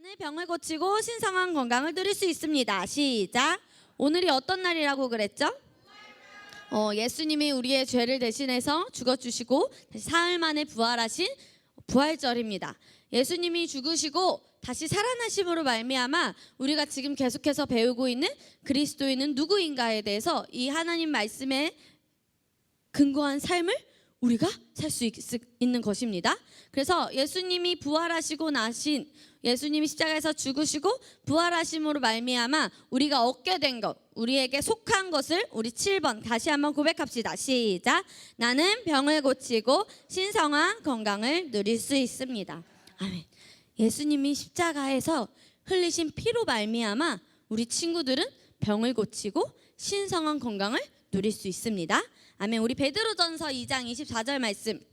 나는 병을 고치고 신성한 건강을 누릴 수 있습니다. 시작. 오늘이 어떤 날이라고 그랬죠? 예수님이 우리의 죄를 대신해서 죽어주시고 다시 사흘 만에 부활하신 부활절입니다. 예수님이 죽으시고 다시 살아나심으로 말미암아 우리가 지금 계속해서 배우고 있는 그리스도인은 누구인가에 대해서 이 하나님 말씀에 근거한 삶을 우리가 살 수 있는 것입니다. 그래서 예수님이 부활하시고 나신, 예수님이 십자가에서 죽으시고 부활하심으로 말미암아 우리가 얻게 된 것, 우리에게 속한 것을 우리 7번 다시 한번 고백합시다. 시작. 나는 병을 고치고 신성한 건강을 누릴 수 있습니다. 아멘. 예수님이 십자가에서 흘리신 피로 말미암아 우리 친구들은 병을 고치고 신성한 건강을 누릴 수 있습니다. 아멘. 우리 베드로전서 2장 24절 말씀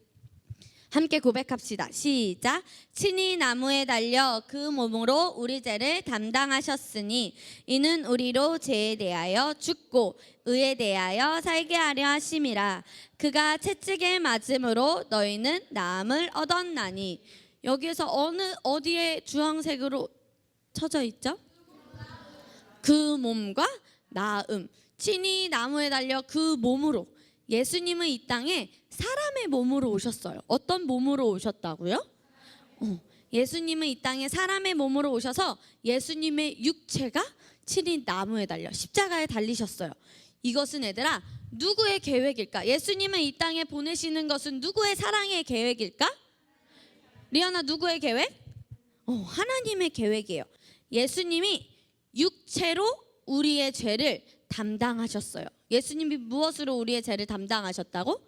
함께 고백합시다. 시작. 친히 나무에 달려 그 몸으로 우리 죄를 담당하셨으니 이는 우리로 죄에 대하여 죽고 의에 대하여 살게 하려 하심이라. 그가 채찍에 맞음으로 너희는 나음을 얻었나니. 여기에서 어디에 주황색으로 쳐져 있죠? 그 몸과 나음. 친히 나무에 달려 그 몸으로. 예수님은 이 땅에 사람의 몸으로 오셨어요. 어떤 몸으로 오셨다고요? 예수님은 이 땅에 사람의 몸으로 오셔서 예수님의 육체가 친히 나무에 달려 십자가에 달리셨어요. 이것은 얘들아 누구의 계획일까? 예수님은 이 땅에 보내시는 것은 누구의 사랑의 계획일까? 리안아, 누구의 계획? 하나님의 계획이에요. 예수님이 육체로 우리의 죄를 담당하셨어요. 예수님이 무엇으로 우리의 죄를 담당하셨다고?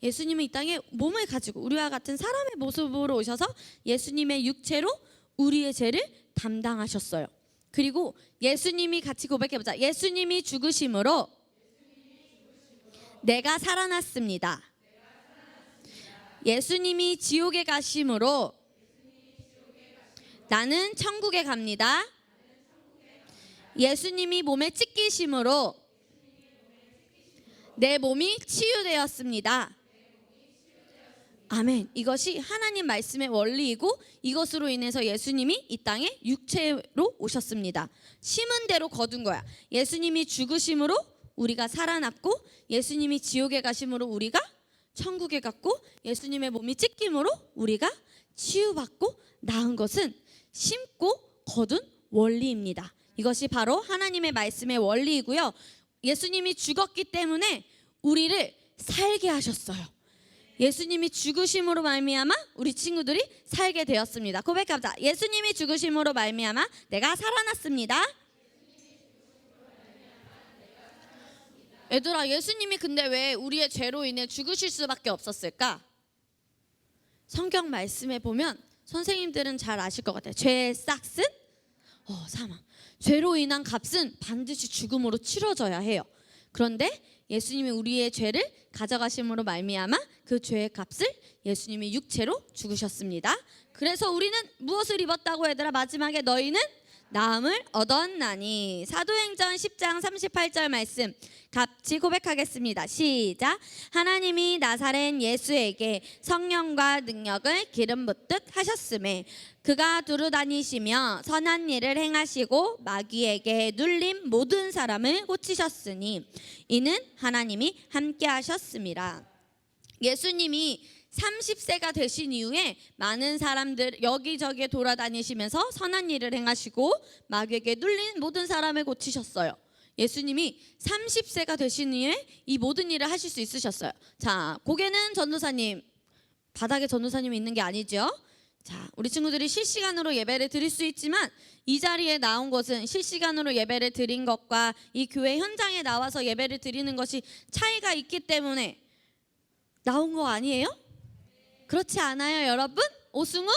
예수님은 이 땅에 몸을 가지고 우리와 같은 사람의 모습으로 오셔서 예수님의 육체로 우리의 죄를 담당하셨어요. 그리고 예수님이 같이 고백해보자. 예수님이 죽으심으로 내가 살아났습니다. 예수님이 지옥에 가심으로 나는 천국에 갑니다. 예수님이 몸에 찢기심으로 내 몸이 치유되었습니다. 아멘. 이것이 하나님 말씀의 원리이고 이것으로 인해서 예수님이 이 땅에 육체로 오셨습니다. 심은 대로 거둔 거야. 예수님이 죽으심으로 우리가 살아났고 예수님이 지옥에 가심으로 우리가 천국에 갔고 예수님의 몸이 찢김으로 우리가 치유받고 나은 것은 심고 거둔 원리입니다. 이것이 바로 하나님의 말씀의 원리이고요. 예수님이 죽었기 때문에 우리를 살게 하셨어요. 예수님이 죽으심으로 말미암아 우리 친구들이 살게 되었습니다. 고백합시다. 예수님이 죽으심으로 말미암아 내가 살아났습니다. 얘들아, 예수님이 근데 왜 우리의 죄로 인해 죽으실 수밖에 없었을까? 성경 말씀에 보면 선생님들은 잘 아실 것 같아요. 죄의 싹은 사망. 죄로 인한 값은 반드시 죽음으로 치러져야 해요. 그런데 예수님이 우리의 죄를 가져가심으로 말미암아 그 죄의 값을 예수님이 육체로 죽으셨습니다. 그래서 우리는 무엇을 입었다고 얘들아? 마지막에 너희는 나음을 얻었나니. 사도행전 10장 38절 말씀 같이 고백하겠습니다. 시작. 하나님이 나사렛 예수에게 성령과 능력을 기름 붓듯 하셨음에 그가 두루 다니시며 선한 일을 행하시고 마귀에게 눌린 모든 사람을 고치셨으니 이는 하나님이 함께 하셨음이라. 예수님이 30세가 되신 이후에 많은 사람들 여기저기 돌아다니시면서 선한 일을 행하시고 마귀에게 눌린 모든 사람을 고치셨어요. 예수님이 30세가 되신 이후에 이 모든 일을 하실 수 있으셨어요. 자, 고개는 전도사님, 바닥에 전도사님이 있는 게 아니죠. 자, 우리 친구들이 실시간으로 예배를 드릴 수 있지만 이 자리에 나온 것은 실시간으로 예배를 드린 것과 이 교회 현장에 나와서 예배를 드리는 것이 차이가 있기 때문에 나온 거 아니에요? 그렇지 않아요, 여러분? 오승우?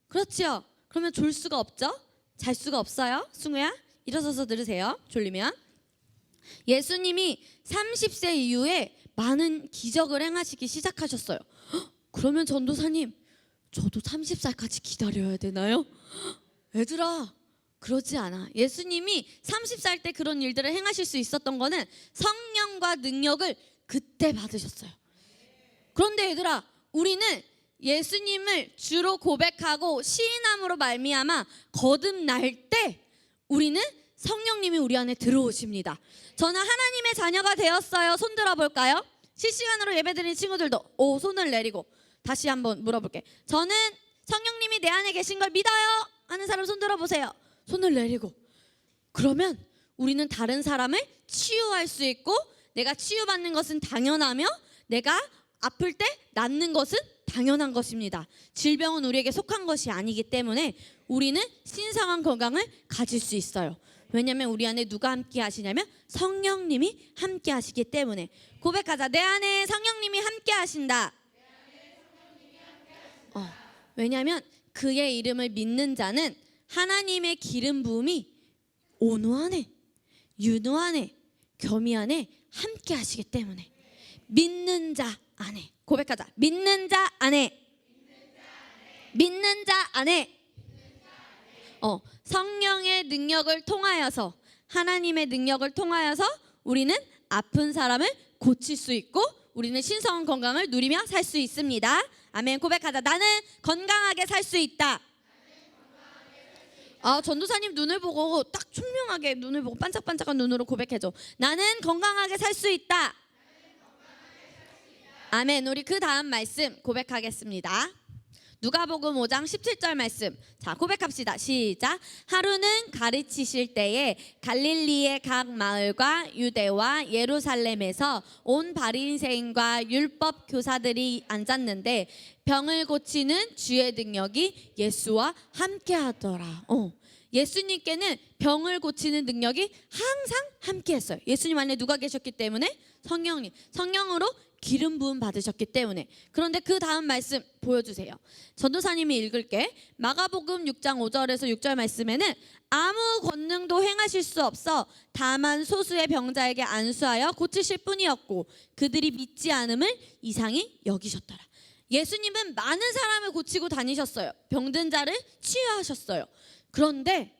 그렇죠. 그러면 졸 수가 없죠? 잘 수가 없어요. 승우야, 일어서서 들으세요. 졸리면. 예수님이 30세 이후에 많은 기적을 행하시기 시작하셨어요. 그러면 전도사님, 저도 30살까지 기다려야 되나요? 얘들아, 그러지 않아. 예수님이 30살 때 그런 일들을 행하실 수 있었던 거는 성령과 능력을 그때 받으셨어요. 그런데 얘들아, 우리는 예수님을 주로 고백하고 시인함으로 말미암아 거듭날 때 우리는 성령님이 우리 안에 들어오십니다. 저는 하나님의 자녀가 되었어요. 손 들어볼까요? 실시간으로 예배드리는 친구들도 손을 내리고 다시 한번 물어볼게. 저는 성령님이 내 안에 계신 걸 믿어요 하는 사람 손 들어보세요. 손을 내리고. 그러면 우리는 다른 사람을 치유할 수 있고, 내가 치유받는 것은 당연하며 내가 아플 때 낫는 것은 당연한 것입니다. 질병은 우리에게 속한 것이 아니기 때문에 우리는 신성한 건강을 가질 수 있어요. 왜냐하면 우리 안에 누가 함께 하시냐면 성령님이 함께 하시기 때문에. 고백하자. 내 안에 성령님이 함께 하신다. 왜냐하면 그의 이름을 믿는 자는 하나님의 기름 부음이 온유 안에, 윤호 안에, 겸이 안에 함께 하시기 때문에. 믿는 자 안에. 고백하자. 믿는 자 안에. 믿는 자 안에. 성령의 능력을 통하여서, 하나님의 능력을 통하여서 우리는 아픈 사람을 고칠 수 있고 우리는 신성한 건강을 누리며 살 수 있습니다. 아멘. 고백하자. 나는 건강하게 살 수 있다. 전도사님 눈을 보고 딱 총명하게 눈을 보고 반짝반짝한 눈으로 고백해줘. 나는 건강하게 살 수 있다. 아멘. 우리 그 다음 말씀 고백하겠습니다. 누가복음 5장 17절 말씀. 자, 고백합시다. 시작. 하루는 가르치실 때에 갈릴리의 각 마을과 유대와 예루살렘에서 온 바리새인과 율법 교사들이 앉았는데 병을 고치는 주의 능력이 예수와 함께 하더라. 예수님께는 병을 고치는 능력이 항상 함께 했어요. 예수님 안에 누가 계셨기 때문에? 성령님. 성령으로 기름 부음 받으셨기 때문에. 그런데 그 다음 말씀 보여주세요. 전도사님이 읽을게. 마가복음 6장 5절에서 6절 말씀에는 아무 권능도 행하실 수 없어 다만 소수의 병자에게 안수하여 고치실 뿐이었고 그들이 믿지 않음을 이상히 여기셨더라. 예수님은 많은 사람을 고치고 다니셨어요. 병든 자를 치유하셨어요. 그런데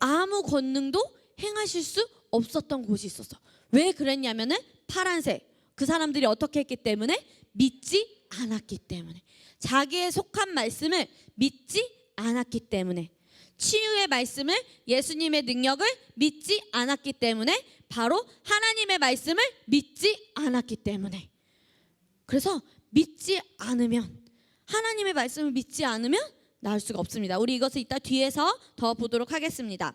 아무 권능도 행하실 수 없었던 곳이 있었어. 왜 그랬냐면은 파란색. 그 사람들이 어떻게 했기 때문에? 믿지 않았기 때문에. 자기의 속한 말씀을 믿지 않았기 때문에. 치유의 말씀을, 예수님의 능력을 믿지 않았기 때문에. 바로 하나님의 말씀을 믿지 않았기 때문에. 그래서 믿지 않으면, 하나님의 말씀을 믿지 않으면 나을 수가 없습니다. 우리 이것을 이따 뒤에서 더 보도록 하겠습니다.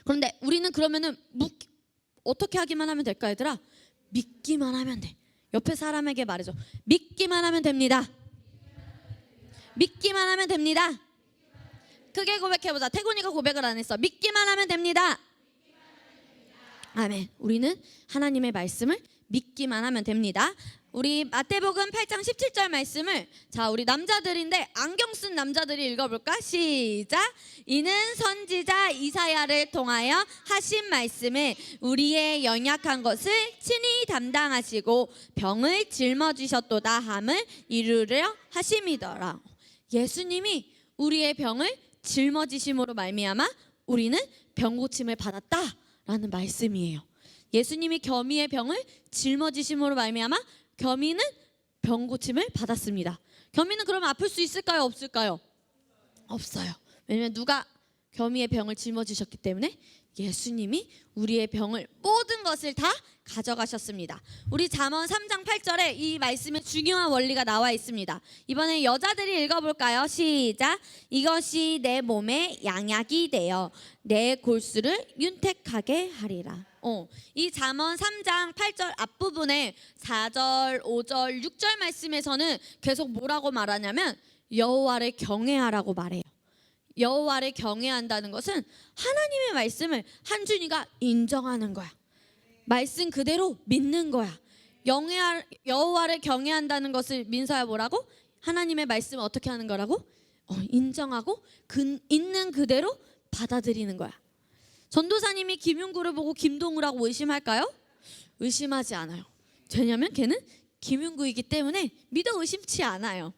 그런데 우리는 그러면은 어떻게 하기만 하면 될까, 얘들아? 믿기만 하면 돼. 옆에 사람에게 말해줘. 믿기만 하면 됩니다. 믿기만 하면 됩니다. 크게 고백해보자. 태곤이가 고백을 안 했어. 믿기만 하면 됩니다. 아멘. 우리는 하나님의 말씀을 믿기만 하면 됩니다. 우리 마태복음 8장 17절 말씀을, 자, 우리 남자들인데 안경 쓴 남자들이 읽어볼까? 시작. 이는 선지자 이사야를 통하여 하신 말씀을 우리의 연약한 것을 친히 담당하시고 병을 짊어지셨도다 함을 이루려 하심이더라. 예수님이 우리의 병을 짊어지심으로 말미암아 우리는 병 고침을 받았다라는 말씀이에요. 예수님이 겸이의 병을 짊어지심으로 말미암아 겸이는 병 고침을 받았습니다. 겸이는 그러면 아플 수 있을까요? 없을까요? 없어요. 왜냐하면 누가 겸이의 병을 짊어지셨기 때문에? 예수님이 우리의 병을, 모든 것을 다 가져가셨습니다. 우리 잠언 3장 8절에 이 말씀의 중요한 원리가 나와 있습니다. 이번에 여자들이 읽어볼까요? 시작. 이것이 내 몸에 양약이 되어 내 골수를 윤택하게 하리라. 이 잠언 3장 8절 앞부분에 4절, 5절, 6절 말씀에서는 계속 뭐라고 말하냐면 여호와를 경외하라고 말해요. 여호와를 경외한다는 것은 하나님의 말씀을 한준이가 인정하는 거야. 말씀 그대로 믿는 거야. 여호와를 경외한다는 것을 민서야 뭐라고? 하나님의 말씀을 어떻게 하는 거라고? 인정하고 있는 그대로 받아들이는 거야. 전도사님이 김윤구를 보고 김동우라고 의심할까요? 의심하지 않아요. 왜냐하면 걔는 김윤구이기 때문에 믿어 의심치 않아요.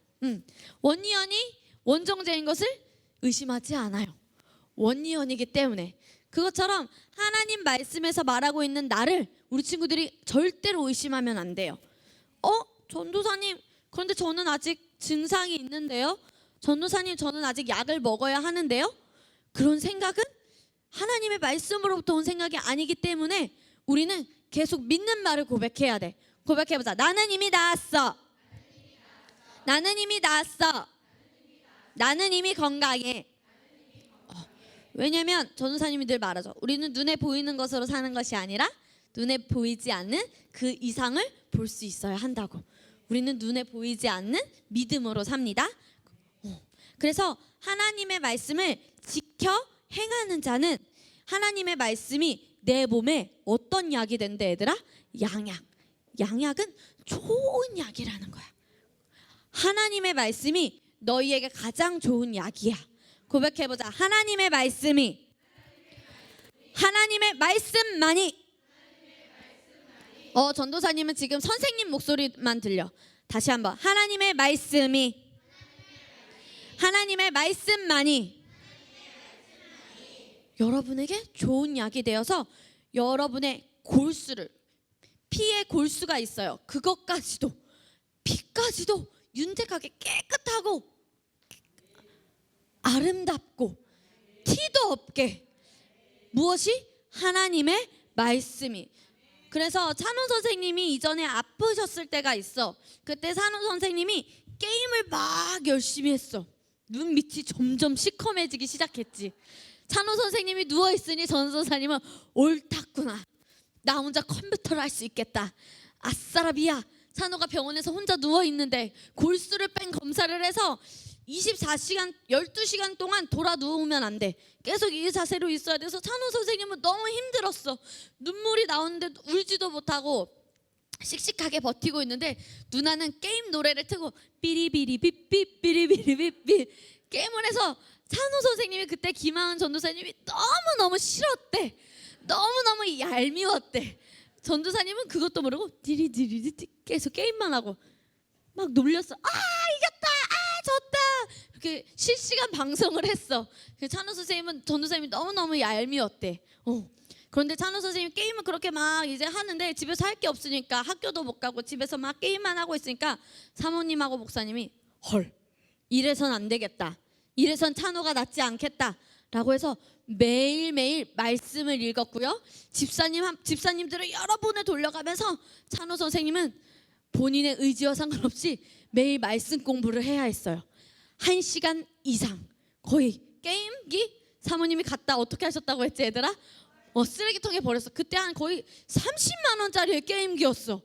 원리언이 원정제인 것을 의심하지 않아요. 원리언이기 때문에. 그것처럼 하나님 말씀에서 말하고 있는 나를 우리 친구들이 절대로 의심하면 안 돼요. 전도사님, 그런데 저는 아직 증상이 있는데요. 전도사님, 저는 아직 약을 먹어야 하는데요. 그런 생각은 하나님의 말씀으로부터 온 생각이 아니기 때문에 우리는 계속 믿는 말을 고백해야 돼. 고백해보자. 나는 이미 나았어. 나는 이미 나았어. 나는 이미 건강해. 왜냐면 전도사님이 늘 말하죠. 우리는 눈에 보이는 것으로 사는 것이 아니라 눈에 보이지 않는 그 이상을 볼 수 있어야 한다고. 우리는 눈에 보이지 않는 믿음으로 삽니다. 그래서 하나님의 말씀을 지켜 행하는 자는 하나님의 말씀이 내 몸에 어떤 약이 된대, 얘들아? 양약. 양약은 좋은 약이라는 거야. 하나님의 말씀이 너희에게 가장 좋은 약이야. 고백해보자. 하나님의 말씀이, 하나님의 말씀만이. 전도사님은 지금 선생님 목소리만 들려. 다시 한번. 하나님의 말씀이, 하나님의 말씀만이 여러분에게 좋은 약이 되어서 여러분의 골수를, 피의 골수가 있어요. 그것까지도, 피까지도 윤택하게 깨끗하고 아름답고 티도 없게, 무엇이? 하나님의 말씀이. 그래서 찬호 선생님이 이전에 아프셨을 때가 있어. 그때 찬호 선생님이 게임을 막 열심히 했어. 눈 밑이 점점 시커매지기 시작했지. 찬호 선생님이 누워있으니 전도사님은 옳았구나. 나 혼자 컴퓨터를 할 수 있겠다. 아싸라비야. 찬호가 병원에서 혼자 누워있는데 골수를 뺀 검사를 해서 24시간, 12시간 동안 돌아 누우면 안 돼. 계속 이 자세로 있어야 돼서 찬호 선생님은 너무 힘들었어. 눈물이 나오는데 울지도 못하고 씩씩하게 버티고 있는데 누나는 게임 노래를 틀고 삐리비리삐삐 삐리비리삐삐 게임을 해서 찬호 선생님이 그때 김하은 전도사님이 너무너무 싫었대. 너무너무 얄미웠대. 전도사님은 그것도 모르고 디리디리디 계속 게임만 하고 막 놀렸어. 이겼다. 졌다. 이렇게 실시간 방송을 했어. 찬호 선생님은 전도사님이 너무너무 얄미웠대. 그런데 찬호 선생님 게임을 그렇게 막 이제 하는데 집에서 할 게 없으니까 학교도 못 가고 집에서 막 게임만 하고 있으니까 사모님하고 목사님이 헐, 이래선 안 되겠다. 이래선 찬호가 낫지 않겠다. 라고 해서 매일매일 말씀을 읽었고요. 집사님들을 여러 번을 돌려가면서 찬호 선생님은 본인의 의지와 상관없이 매일 말씀 공부를 해야 했어요. 1시간 이상. 거의 게임기 사모님이 갖다 어떻게 하셨다고 했지, 얘들아? 쓰레기통에 버렸어. 그때 한 거의 30만 원짜리의 게임기였어.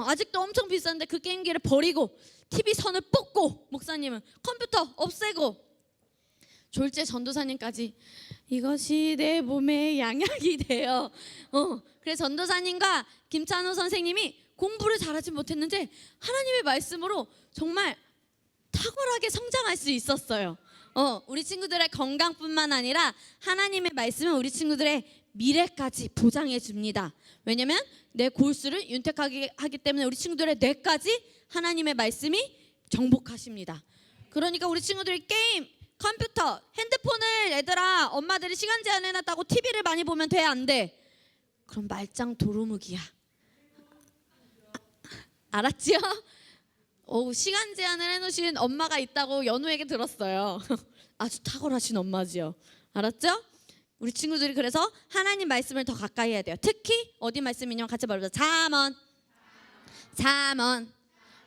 아직도 엄청 비싼데 그 게임기를 버리고 TV 선을 뽑고 목사님은 컴퓨터 없애고 졸제 전도사님까지 이것이 내 몸에 양약이 돼요. 그래서 전도사님과 김찬호 선생님이 공부를 잘하지 못했는데 하나님의 말씀으로 정말 탁월하게 성장할 수 있었어요. 우리 친구들의 건강뿐만 아니라 하나님의 말씀은 우리 친구들의 미래까지 보장해 줍니다. 왜냐하면 내 골수를 윤택하게 하기 때문에 우리 친구들의 뇌까지 하나님의 말씀이 정복하십니다. 그러니까 우리 친구들이 게임, 컴퓨터, 핸드폰을 얘들아 엄마들이 시간 제한해놨다고 TV를 많이 보면 돼, 안 돼? 그럼 말짱 도루묵이야. 알았지요? 시간 제한을 해놓으신 엄마가 있다고 연우에게 들었어요. 아주 탁월하신 엄마지요. 알았죠? 우리 친구들이 그래서 하나님 말씀을 더 가까이 해야 돼요. 특히 어디 말씀이냐면 같이 말해보자. 잠언.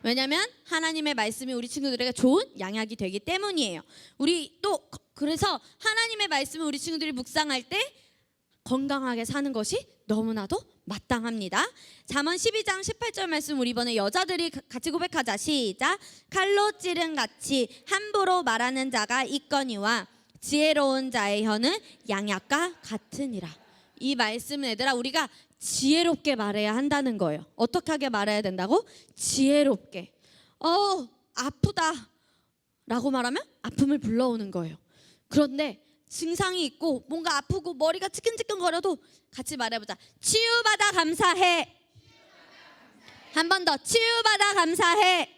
왜냐하면 하나님의 말씀이 우리 친구들에게 좋은 양약이 되기 때문이에요. 우리 또 그래서 하나님의 말씀을 우리 친구들이 묵상할 때 건강하게 사는 것이 너무나도 마땅합니다. 잠언 12장 18절 말씀 우리 이번에 여자들이 같이 고백하자. 시작. 칼로 찌른 같이 함부로 말하는 자가 있거니와 지혜로운 자의 혀는 양약과 같으니라. 이 말씀은 얘들아 우리가 지혜롭게 말해야 한다는 거예요. 어떻게 하게 말해야 된다고? 지혜롭게. 아프다 라고 말하면 아픔을 불러오는 거예요. 그런데 증상이 있고 뭔가 아프고 머리가 찌끈찌끈거려도 같이 말해보자. 치유받아 감사해. 한 번 더. 치유받아 감사해.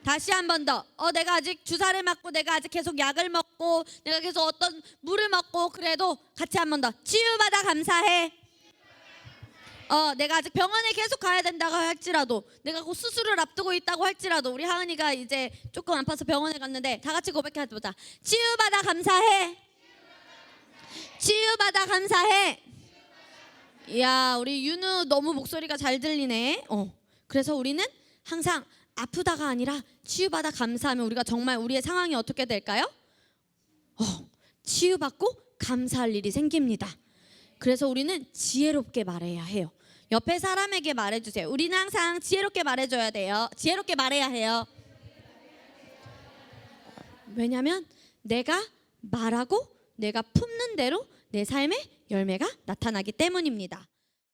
다시 한 번 더. 내가 아직 주사를 맞고 내가 아직 계속 약을 먹고 내가 계속 어떤 물을 먹고 그래도 같이 한 번 더. 치유받아 감사해. 내가 아직 병원에 계속 가야 된다고 할지라도, 내가 곧 수술을 앞두고 있다고 할지라도, 우리 하은이가 이제 조금 아파서 병원에 갔는데 다 같이 고백해보자. 치유받아 감사해. 치유받아 감사해. 이야, 우리 윤우 너무 목소리가 잘 들리네. 그래서 우리는 항상 아프다가 아니라 치유받아 감사하면 우리가 정말 우리의 상황이 어떻게 될까요? 치유받고 감사할 일이 생깁니다. 그래서 우리는 지혜롭게 말해야 해요. 옆에 사람에게 말해주세요. 우리는 항상 지혜롭게 말해줘야 돼요. 지혜롭게 말해야 해요. 왜냐하면 내가 말하고 내가 품는 대로 내 삶의 열매가 나타나기 때문입니다.